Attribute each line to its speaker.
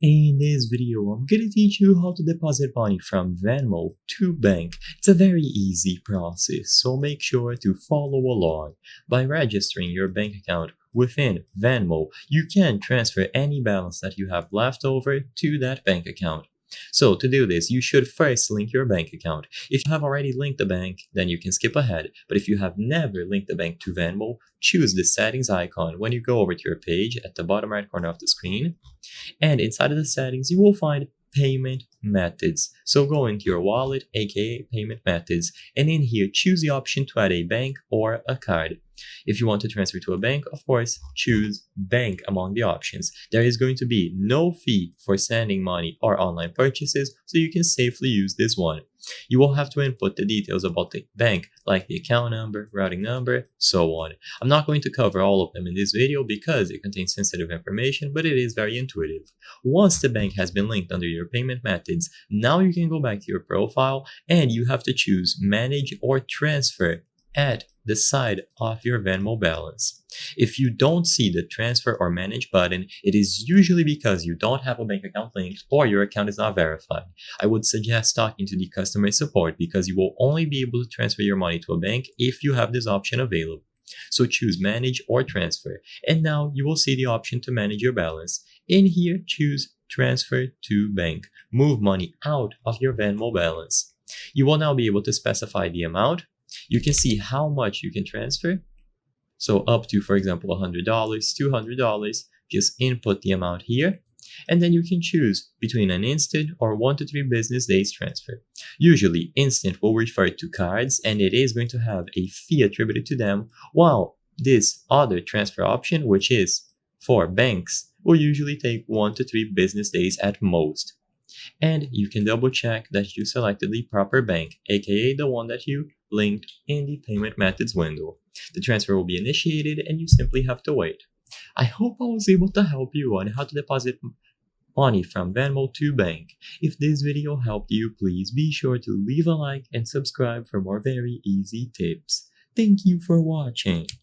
Speaker 1: In this video, I'm gonna teach you how to deposit money from Venmo to bank. It's a very easy process, so make sure to follow along. By registering your bank account within Venmo, you can transfer any balance that you have left over to that bank account. So to do this, you should first link your bank account. If you have already linked the bank, then you can skip ahead. But if you have never linked the bank to Venmo, choose the settings icon when you go over to your page at the bottom right corner of the screen. And inside of the settings, you will find payment methods. So go into your wallet, aka payment methods, and in here choose the option to add a bank or a card. If you want to transfer to a bank, of course, choose bank among the options. There is going to be no fee for sending money or online purchases, so you can safely use this one. You will have to input the details about the bank, like the account number, routing number, so on. I'm not going to cover all of them in this video because it contains sensitive information, but it is very intuitive. Once the bank has been linked under your payment methods, now you can go back to your profile and you have to choose Manage or Transfer at the side of your Venmo balance. If you don't see the transfer or manage button, it is usually because you don't have a bank account linked or your account is not verified. I would suggest talking to the customer support because you will only be able to transfer your money to a bank if you have this option available. So choose manage or transfer, and now you will see the option to manage your balance. In here, choose transfer to bank. Move money out of your Venmo balance. You will now be able to specify the amount. You can see how much you can transfer. So up to, for example, $100, $200, just input the amount here. And then you can choose between an instant or 1 to 3 business days transfer. Usually, instant will refer to cards and it is going to have a fee attributed to them, while this other transfer option, which is for banks, will usually take 1 to 3 business days at most. And you can double check that you selected the proper bank, aka the one that you linked in the payment methods window. The transfer will be initiated and you simply have to wait. I hope I was able to help you on how to deposit money from Venmo to bank. If this video helped you, please be sure to leave a like and subscribe for more very easy tips. Thank you for watching.